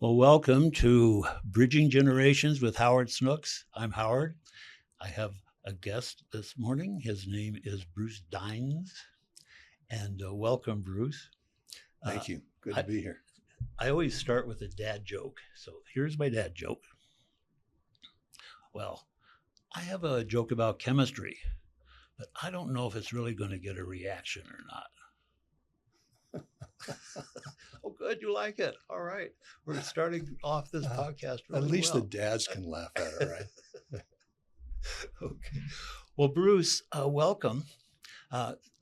Well, welcome to Bridging Generations with Howard Snooks. I'm Howard. I have a guest this morning. His name is Bruce Dyn, and welcome, Bruce. Uh, Thank you. Good to I, be here. I always start with a dad joke. So here's my dad joke. Well, I have a joke about chemistry, but I don't know if it's really going to get a reaction or not. Oh, good. You like it. All right. We're starting off this Uh, podcast at really least the well. dads can laugh at it, right? Okay. Well, Bruce, welcome.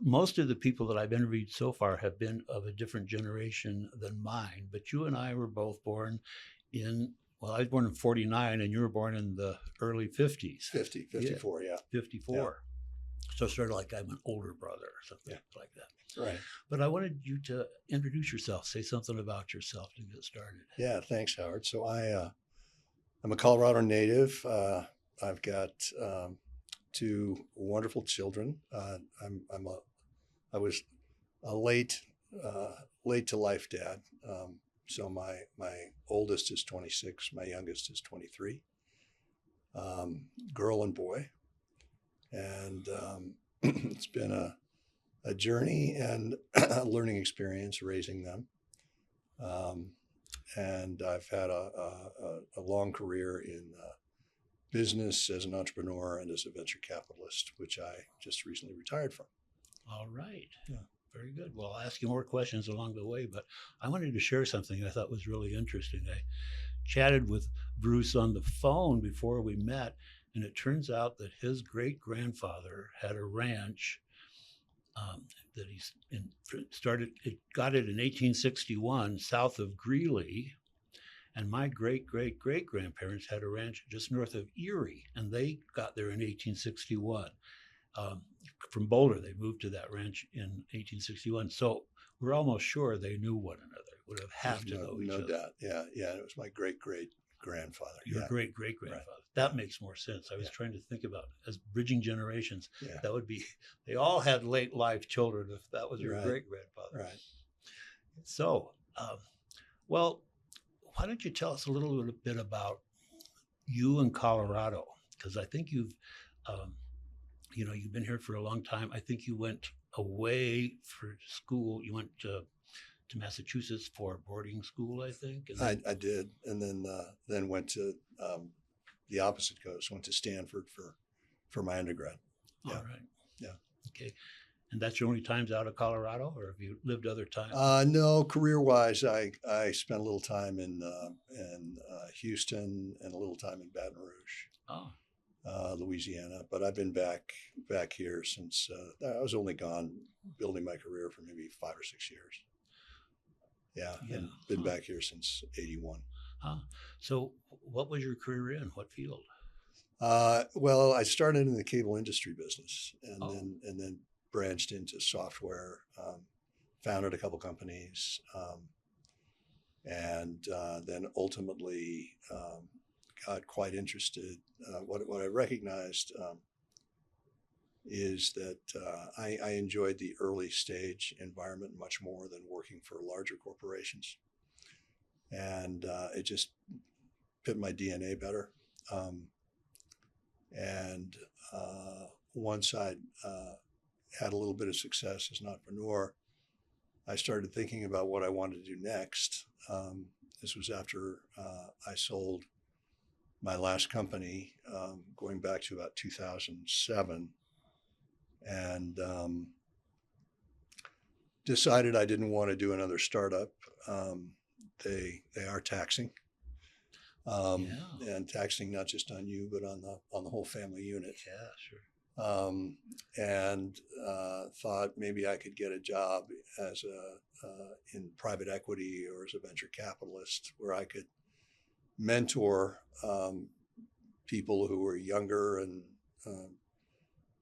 Most of the people that I've interviewed so far have been of a different generation than mine, but you and I were both born in, well, I was born in 49 and you were born in the early 50s. 50, Yeah, 54, yeah. 54. So sort of like I'm an older brother or something Yeah. like that. Right. But I wanted you to introduce yourself, say something about yourself to get started. Yeah, thanks, Howard. I'm a Colorado native. I've got two wonderful children. I was a late to life dad. So my oldest is 26, my youngest is 23, girl and boy. And it's been a journey and a learning experience raising them. Um, and I've had a long career in business as an entrepreneur and as a venture capitalist, which I just recently retired from. All right. Yeah. Very good. Well, I'll ask you more questions along the way, but I wanted to share something I thought was really interesting. I chatted with Bruce on the phone before we met, and it turns out that his great grandfather had a ranch that it got it in 1861 south of Greeley. And my great great great grandparents had a ranch just north of Erie, and they got there in 1861 um, from Boulder. They moved to that ranch in 1861. So we're almost sure they knew one another, would have There's had to know each no other. doubt. Yeah, yeah. It was my great grandfather. Your Yeah, great great right. grandfather. That makes more sense. I was Yeah, trying to think about as bridging generations. yeah. That would be, they all had late life children if that was your Right, great grandfather. right. So, well, why don't you tell us a little bit about you in Colorado? Because I think um, you've been here for a long time. I think you went away for school. You went to Massachusetts for boarding school, I think. And I did, and then went to the opposite coast. Went to Stanford for my undergrad. all Yeah, right, yeah. okay. And that's your only times out of Colorado, or have you lived other times? No, career wise, I spent a little time in Houston and a little time in Baton Rouge, Oh, Louisiana. But I've been back here since I was only gone building my career for maybe 5 or 6 years. Yeah, yeah. and been Huh. back here since '81. Huh. So, what was your career in? What field? Well, I started in the cable industry business, Oh, and then branched into software. Founded a couple companies, and then ultimately got quite interested. What I recognized is that I enjoyed the early stage environment much more than working for larger corporations, and it just fit my DNA better. Um, and once I had a little bit of success as an entrepreneur, I started thinking about what I wanted to do next. This was after I sold my last company, going back to about 2007, and decided I didn't want to do another startup. They are taxing, yeah, and taxing not just on you but on the whole family unit. yeah, sure. And thought maybe I could get a job as in private equity or as a venture capitalist where I could mentor people who were younger and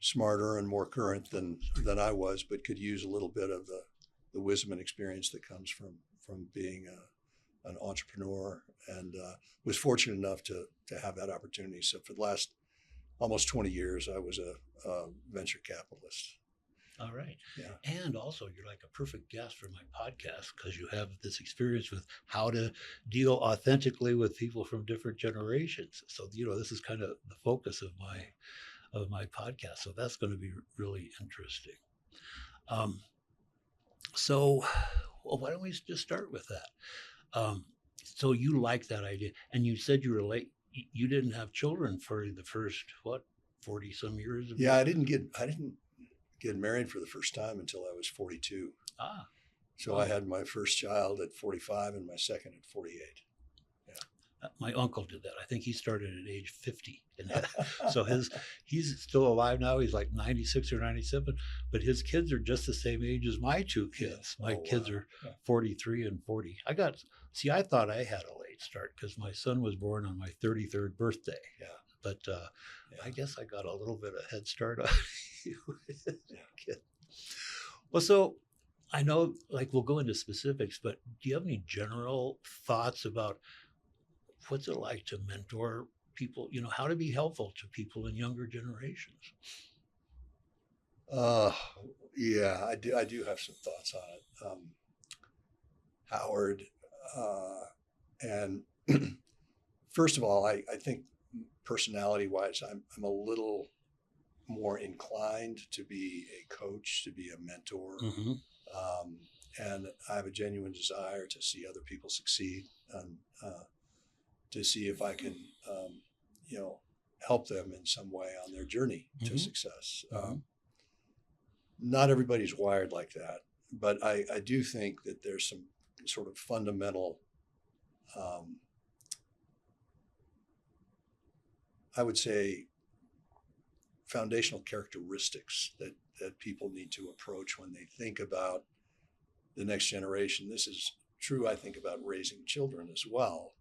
smarter and more current than I was, but could use a little bit of the wisdom and experience that comes from being an entrepreneur, and was fortunate enough to have that opportunity. So for the last almost 20 years, I was a venture capitalist. All right. Yeah. And also, you're like a perfect guest for my podcast because you have this experience with how to deal authentically with people from different generations. So, this is kind of the focus of my podcast. So that's going to be really interesting. Um, so, well, why don't we just start with that? So you like that idea, and you said you were late. You didn't have children for the first 40 some years of Yeah, I didn't get married for the first time until I was 42. Ah, So oh. I had my first child at 45 and my second at 48. My uncle did that. I think he started at age 50. And so he's still alive now. He's like 96 or 97, but his kids are just the same age as my two kids. My kids are 43 and 40. I thought I had a late start because my son was born on my 33rd birthday. Yeah. But I guess I got a little bit of head start on you. Yeah. Well, so I know, like, we'll go into specifics, but do you have any general thoughts about what's it like to mentor people, how to be helpful to people in younger generations? Yeah, I do have some thoughts on it, Howard. And first of all, I think personality-wise, I'm a little more inclined to be a coach, to be a mentor, Mm-hmm. and I have a genuine desire to see other people succeed and to see if I can, help them in some way on their journey to success. Not everybody's wired like that, but I do think that there's some sort of fundamental, I would say, foundational characteristics that people need to approach when they think about the next generation. This is true, I think, about raising children as well,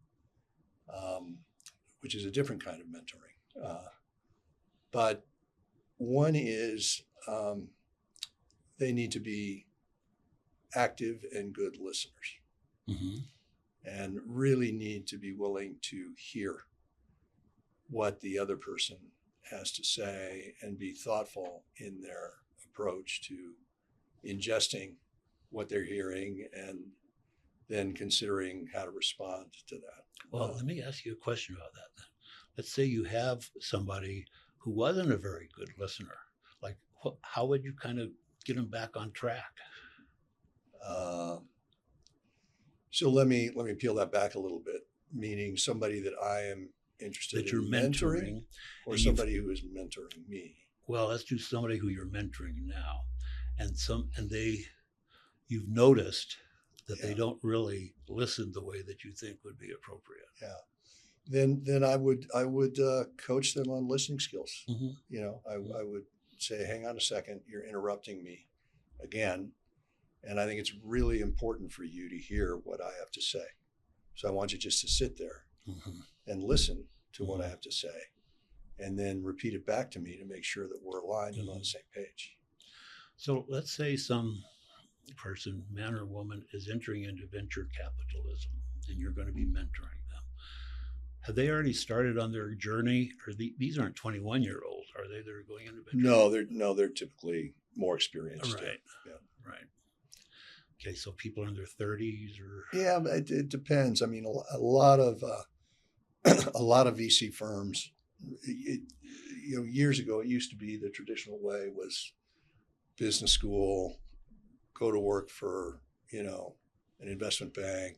which is a different kind of mentoring. But one is they need to be active and good listeners, and really need to be willing to hear what the other person has to say and be thoughtful in their approach to ingesting what they're hearing and then considering how to respond to that. Well, let me ask you a question about that then. Let's say you have somebody who wasn't a very good listener. Like, how would you kind of get them back on track? So let me peel that back a little bit. Meaning somebody that I am interested That you're in mentoring, or somebody who is mentoring me. Well, let's do somebody who you're mentoring now, and you've noticed that they don't really listen the way that you think would be appropriate. Yeah. Then I would coach them on listening skills. I would say, hang on a second, you're interrupting me again. And I think it's really important for you to hear what I have to say. So I want you just to sit there and listen to what I have to say, and then repeat it back to me to make sure that we're aligned and on the same page. So let's say some person, man or woman, is entering into venture capitalism, and you're going to be mentoring them. Have they already started on their journey, or these aren't 21-year-olds, are they? That are going into venture? No, they're typically more experienced. Right. Yeah. Right. Okay, so people in their 30s, or it depends. I mean, a lot of VC firms. Years ago, it used to be the traditional way was business school, go to work for an investment bank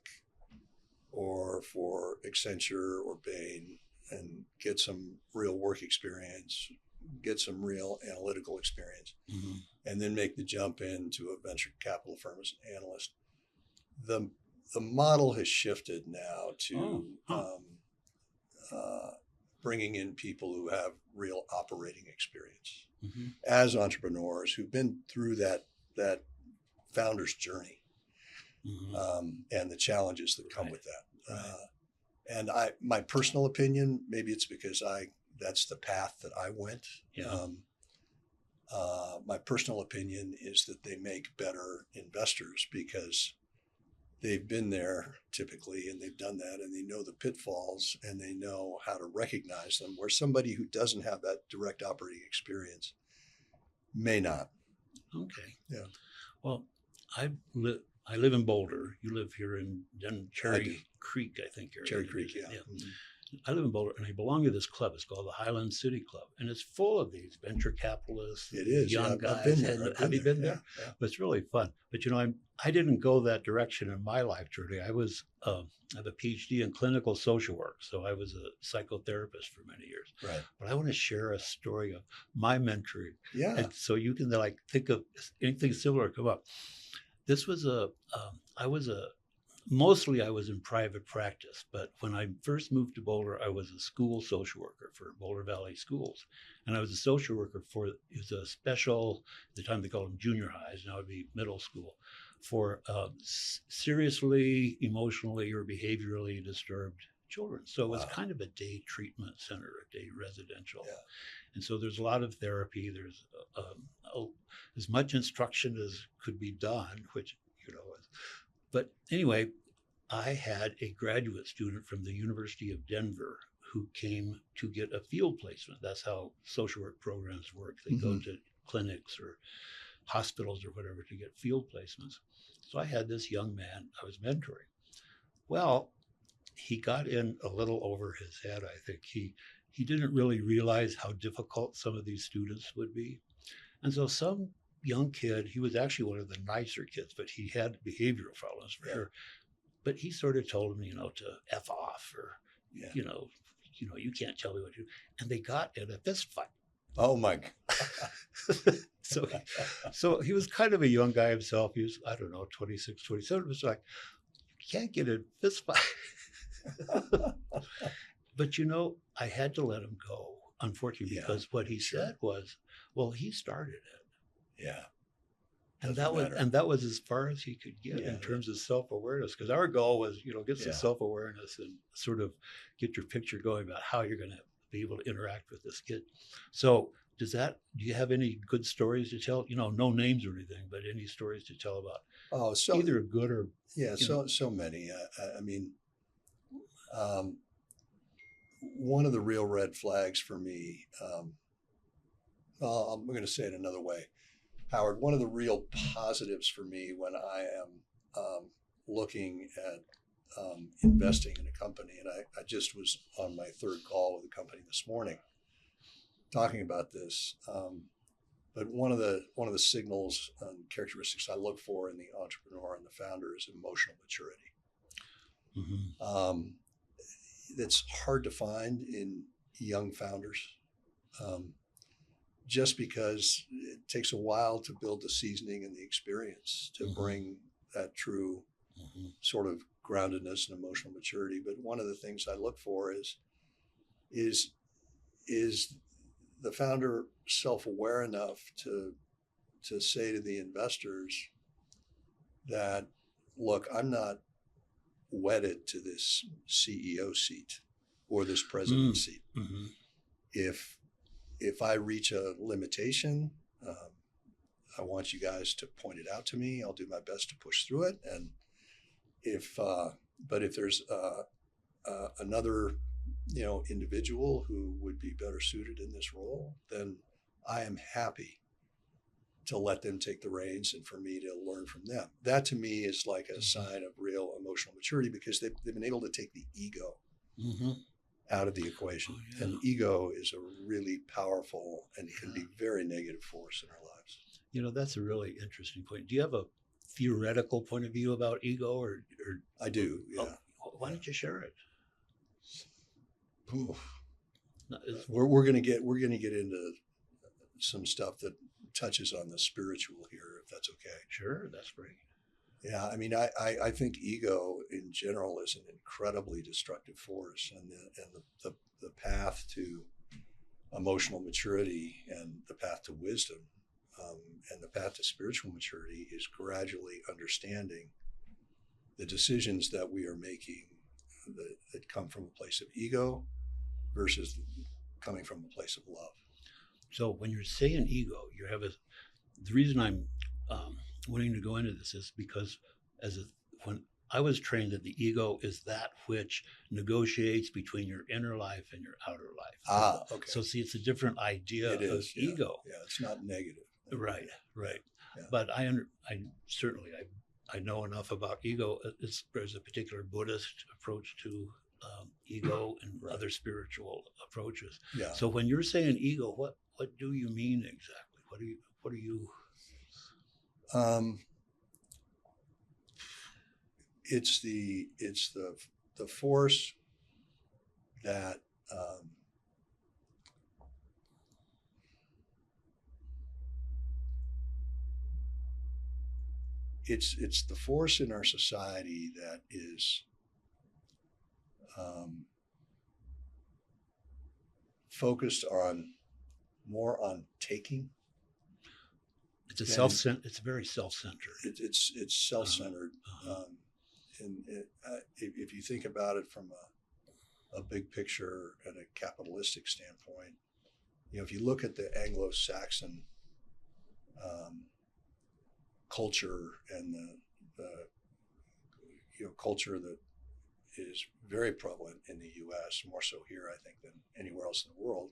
or for Accenture or Bain and get some real work experience, get some real analytical experience, and then make the jump into a venture capital firm as an analyst. The model has shifted now to bringing in people who have real operating experience as entrepreneurs who've been through that founder's journey and the challenges that come with that. And my personal opinion, maybe it's because that's the path that I went. My personal opinion is that they make better investors because they've been there typically, and they've done that, and they know the pitfalls, and they know how to recognize them, where somebody who doesn't have that direct operating experience may not. Okay. Yeah. Well, I live in Boulder. You live here in I do. Cherry Creek, I think. Cherry Creek, yeah. Mhm. I live in Boulder, and I belong to this club. It's called the Highland City Club, and it's full of these venture capitalists, It is. young Yeah, guys. I've been there. Have you been Yeah, there? yeah. But it's really fun. But I didn't go that direction in my life journey. I have a PhD in clinical social work, so I was a psychotherapist for many years. Right. But I want to share a story of my mentoring, Yeah. and so you can like think of anything similar come up. This was mostly I was in private practice, but when I first moved to Boulder, I was a school social worker for Boulder Valley Schools. And I was a social worker it was a special, at the time they called them junior highs, now it'd be middle school, for seriously, emotionally, or behaviorally disturbed children. So it was kind of a day treatment center, a day residential. Yeah. And so there's a lot of therapy. There's as much instruction as could be done, which, but anyway, I had a graduate student from the University of Denver who came to get a field placement. That's how social work programs work. They go to clinics or hospitals or whatever to get field placements. So I had this young man I was mentoring. Well, he got in a little over his head, I think. He didn't really realize how difficult some of these students would be. And so some young kid, he was actually one of the nicer kids, but he had behavioral problems for sure. But he sort of told him, to F off or, you can't tell me what to do. And they got in a fist fight. Oh my God. So he was kind of a young guy himself. He was, I don't know, 26, 27. It was like, you can't get in a fist fight. But, I had to let him go, unfortunately, because what he said was, well, he started it. Yeah. And that was as far as he could get in terms of self-awareness. Because our goal was, get some self-awareness and sort of get your picture going about how you're going to be able to interact with this kid. So do you have any good stories to tell? No names or anything, but any stories to tell about either good or so many. I mean, one of the real red flags for me. I'm going to say it another way. Howard, one of the real positives for me when I am looking at investing in a company, and I just was on my third call with a company this morning talking about this, but one of the signals and characteristics I look for in the entrepreneur and the founder is emotional maturity. That's hard to find in young founders. Just because it takes a while to build the seasoning and the experience to bring that true sort of groundedness and emotional maturity. But one of the things I look for is the founder self-aware enough to say to the investors that, look, I'm not wedded to this CEO seat or this president seat. If I reach a limitation, I want you guys to point it out to me. I'll do my best to push through it. And if there's another, individual who would be better suited in this role, then I am happy to let them take the reins and for me to learn from them. That to me is like a sign of real emotional maturity because they've been able to take the ego out of the equation. And ego is a really powerful and can be very negative force in our lives. That's a really interesting point. Do you have a theoretical point of view about ego or I do, yeah. Why don't you share it? We're going to get into some stuff that touches on the spiritual here, if that's okay. Sure, that's great. Yeah, I mean, I think ego in general is an incredibly destructive force, and the path to emotional maturity and the path to wisdom and the path to spiritual maturity is gradually understanding the decisions that we are making that come from a place of ego versus coming from a place of love. So when you're saying ego, the reason I'm wanting to go into this is because when I was trained that the ego is that which negotiates between your inner life and your outer life. Okay. So see, it's a different idea of ego. Yeah, it's not negative. Right. Yeah. But I certainly I know enough about ego. There's a particular Buddhist approach to ego and Right. other spiritual approaches. Yeah. So when you're saying ego, what do you mean exactly? What are you? Um, it's the force that it's the force in our society that is um, focused on more on taking. It's very self-centered. It's self-centered, and if you think about it from a big picture and a capitalistic standpoint, if you look at the Anglo-Saxon culture and the culture that is very prevalent in the U.S., more so here, I think, than anywhere else in the world.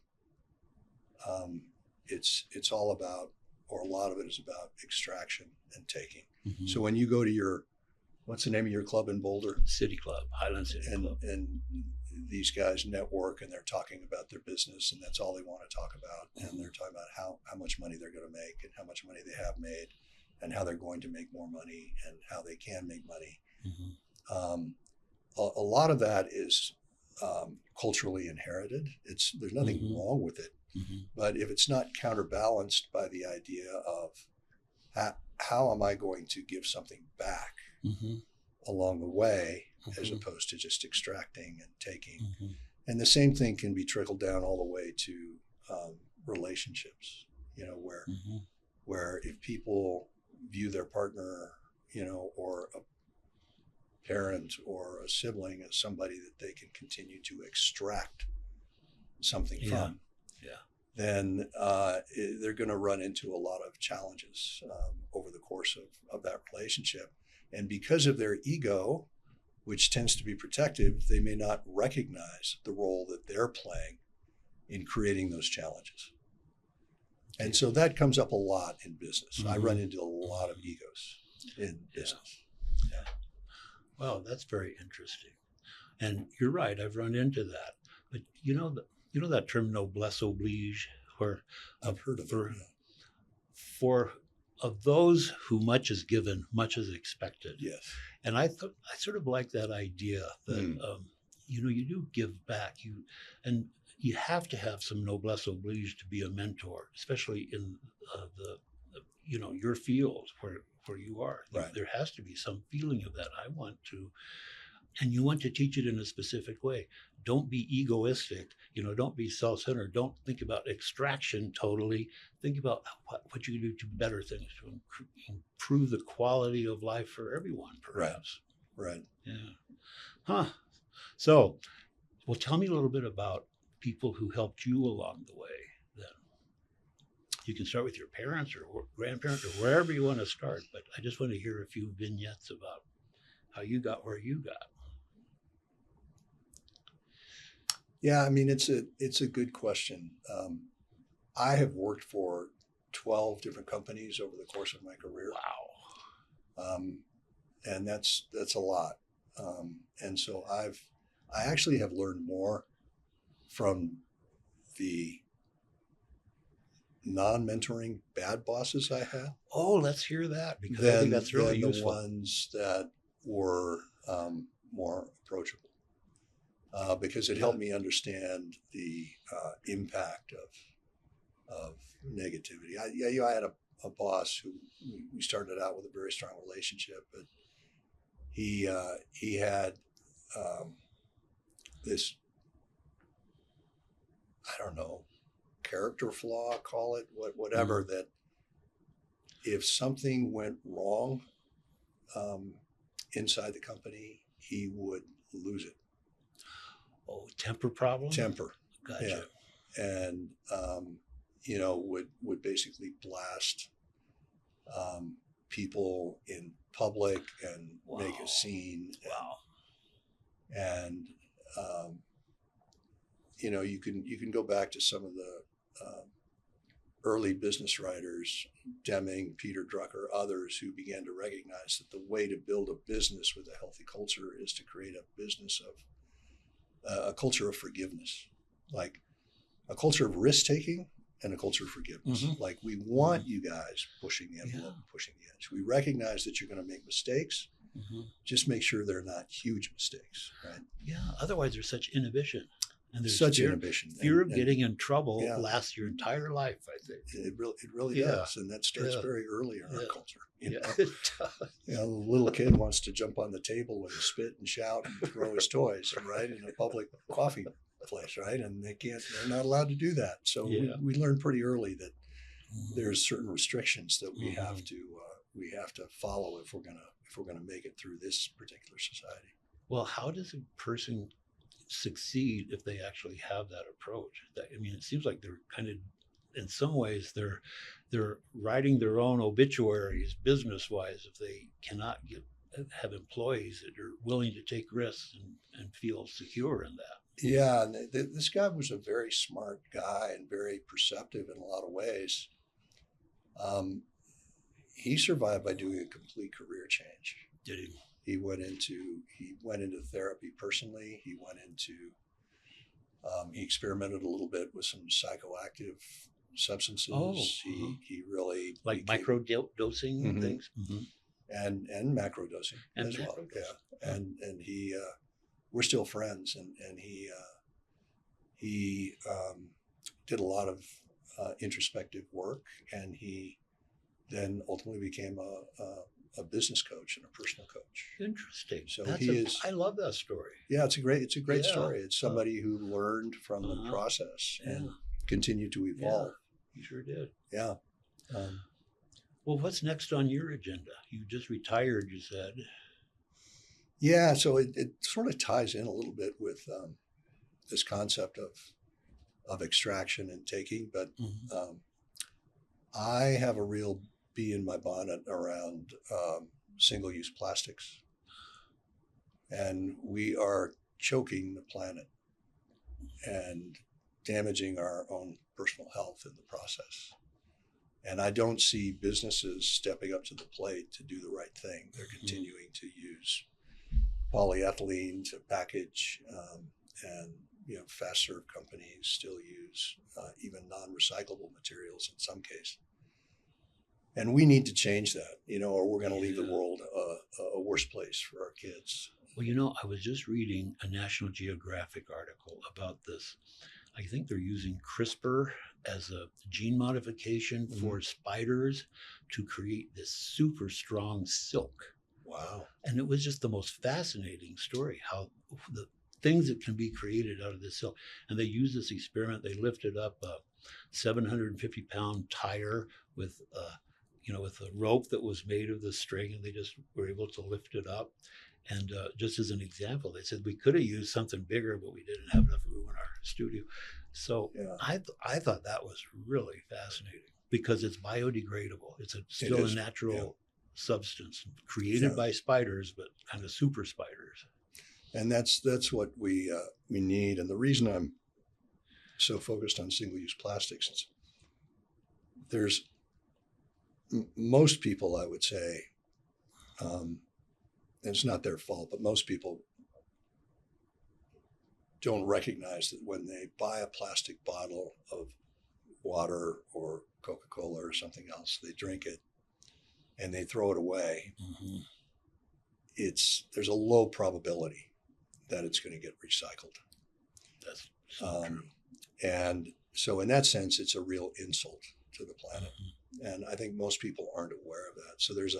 It's all about, or a lot of it is about, extraction and taking. Mm-hmm. So when you go to what's the name of your club in Boulder? City Club, Highland City Club. And these guys network and they're talking about their business and that's all they want to talk about. And they're talking about how much money they're going to make and how much money they have made and how they're going to make more money and how they can make money. Mm-hmm. A lot of that is culturally inherited. There's nothing mm-hmm. wrong with it. Mm-hmm. But if it's not counterbalanced by the idea of how am I going to give something back mm-hmm. along the way, mm-hmm. as opposed to just extracting and taking. Mm-hmm. And the same thing can be trickled down all the way to relationships, where if people view their partner, or a parent or a sibling as somebody that they can continue to extract something from, then they're going to run into a lot of challenges over the course of that relationship. And because of their ego, which tends to be protective, they may not recognize the role that they're playing in creating those challenges. And so that comes up a lot in business. Mm-hmm. I run into a lot of egos in business. Yeah. Well, that's very interesting. And you're right, I've run into that. But you know that term noblesse oblige, where I've heard of it. For of those who much is given, much is expected. Yes. And I sort of like that idea that you do give back. You have to have some noblesse oblige to be a mentor, especially in your field where you are. Right. There has to be some feeling of that. I want to, and you want to teach it in a specific way. Don't be egoistic. Don't be self-centered. Don't think about extraction totally. Think about what you can do to better things, to improve the quality of life for everyone, perhaps. Right. Yeah. Huh. So, well, tell me a little bit about people who helped you along the way then. You can start with your parents or grandparents or wherever you want to start, but I just want to hear a few vignettes about how you got where you got. Yeah, I mean, it's a good question. I have worked for 12 different companies over the course of my career. Wow. And that's a lot. And so I actually have learned more from the non-mentoring bad bosses I had. Oh, let's hear that, because I think that's really useful. The ones that were more approachable. Because it helped me understand the impact of negativity. I had a boss who we started out with a very strong relationship, but he had this, I don't know, character flaw, call it whatever, that if something went wrong inside the company, he would lose it. Oh, temper problem? Temper. Gotcha. Yeah. And, would basically blast people in public and make a scene. Wow. And, you can go back to some of the early business writers, Deming, Peter Drucker, others, who began to recognize that the way to build a business with a healthy culture is to create a business of a culture of forgiveness, like a culture of risk taking and a culture of forgiveness. Mhm. Like, we want you guys pushing the envelope, pushing the edge. We recognize that you're going to make mistakes. Just make sure they're not huge mistakes, right? Yeah. Otherwise, there's such inhibition, and there's Such fear, inhibition. fear of getting in trouble yeah. lasts your entire life, I think. It really Yeah. does, and that starts Yeah. very early in our Yeah. culture. Yeah. You know, the little kid wants to jump on the table and spit and shout and throw his toys, right, in a public coffee place, right? And they're not allowed to do that. So Yeah. we learn pretty early that there's certain restrictions that we Mhm. have to follow if we're gonna make it through this particular society. Well, how does a person succeed if they actually have that approach? I mean, it seems like they're kind of, in some ways, they're writing their own obituaries business-wise if they cannot have employees that are willing to take risks and feel secure in that. Yeah, and this guy was a very smart guy and very perceptive in a lot of ways. He survived by doing a complete career change. Did he? He went into therapy personally. He experimented a little bit with some psychoactive substances. Oh, He really like micro dosing Mhm. things. and macro dosing And as well. macrodosing. Yeah, and he we're still friends, and he did a lot of introspective work, and he then ultimately became a business coach and a personal coach. Interesting. So I love that story. Yeah, it's a great Yeah. story. It's somebody who learned from the process and continued to evolve. You sure did. Yeah. Well, what's next on your agenda? You just retired, you said. Yeah, so it sort of ties in a little bit with this concept of extraction and taking, but I have a real bee in my bonnet around single-use plastics, and we are choking the planet and damaging our own personal health in the process. And I don't see businesses stepping up to the plate to do the right thing. They're continuing to use polyethylene to package, and fast serve companies still use even non-recyclable materials in some case. And we need to change that, or we're going to leave the world a worse place for our kids. Well, I was just reading a National Geographic article about this. I think they're using CRISPR as a gene modification for spiders to create this super strong silk. Wow. And it was just the most fascinating story, how the things that can be created out of this silk. And they used this experiment. They lifted up a 750-pound tire with with a rope that was made of the string, and they just were able to lift it up. And just as an example, they said we could have used something bigger, but we didn't have enough room in our studio. So I thought that was really fascinating because it's biodegradable. It's still a natural substance created by spiders, but kind of super spiders. And that's what we need. And the reason I'm so focused on single-use plastics is there's most people, I would say, and it's not their fault, but most people don't recognize that when they buy a plastic bottle of water or Coca-Cola or something else, they drink it and they throw it away. There's a low probability that it's going to get recycled. That's so true. And so in that sense, it's a real insult to the planet. And I think most people aren't aware of that. So there's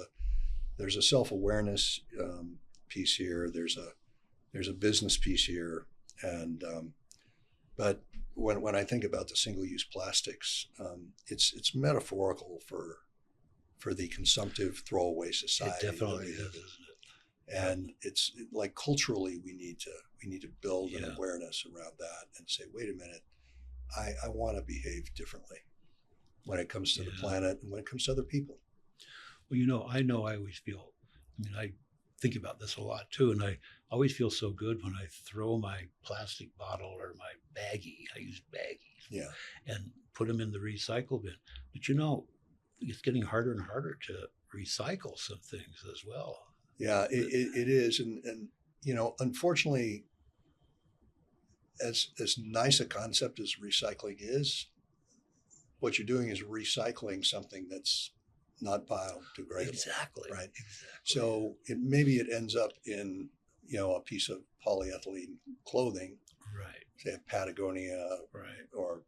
a self-awareness piece here. There's a business piece here. And but when I think about the single-use plastics, it's metaphorical for the consumptive throwaway society. It definitely is, isn't it? And it's like culturally we need to build an awareness around that and say, wait a minute, I want to behave differently when it comes to the planet and when it comes to other people. Well, I know I always feel, I think about this a lot too, and I always feel so good when I throw my plastic bottle or my baggie. I use baggies. Yeah. And put them in the recycle bin. But you know, it's getting harder and harder to recycle some things as well. Yeah, it is, and you know, unfortunately, as nice a concept as recycling is, what you're doing is recycling something that's not biodegradable. Exactly. Right. Exactly. So maybe it ends up in, you know, a piece of polyethylene clothing, Right. say a Patagonia, Right. or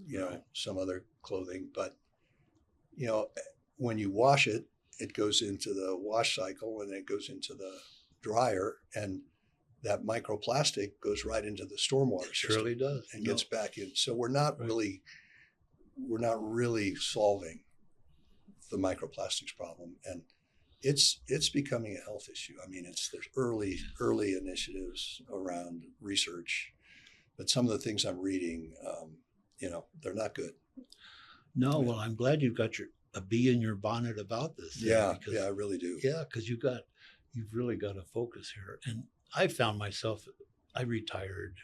you know, Right. some other clothing. But you know, when you wash it, it goes into the wash cycle and it goes into the dryer, and that microplastic goes right into the stormwater It system surely does. and gets back in. So we're not Right. really solving the microplastics problem, and it's becoming a health issue. I mean, there's early initiatives around research, but some of the things I'm reading, you know, they're not good. No, well, I'm glad you've got a bee in your bonnet about this. Yeah, I really do. Yeah, because you've really got a focus here. And I found myself, I retired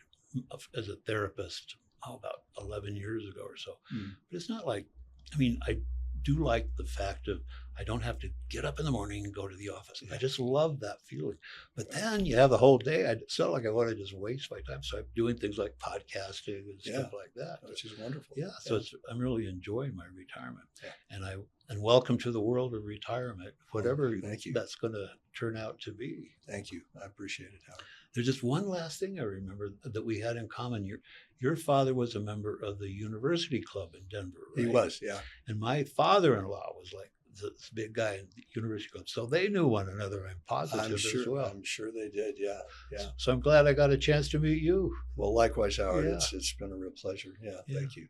as a therapist about 11 years ago or so. But it's not like, I mean, I do like the fact of I don't have to get up in the morning and go to the office. I just love that feeling. But then you have the whole day. It's not like I want to just waste my time. So I'm doing things like podcasting and stuff like that. Which is wonderful. Yeah. So I'm really enjoying my retirement. Yeah. And welcome to the world of retirement, whatever Thank you. that's going to turn out to be. Thank you. I appreciate it, Howard. There's just one last thing I remember that we had in common. Your father was a member of the University Club in Denver, right? He was, yeah. And my father-in-law was like this big guy in the University Club. So they knew one another, I'm positive as well. I'm sure they did, yeah. So I'm glad I got a chance to meet you. Well, likewise, Howard. Yeah. It's been a real pleasure. Yeah, thank you.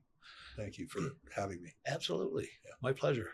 Thank you for having me. Absolutely. My pleasure.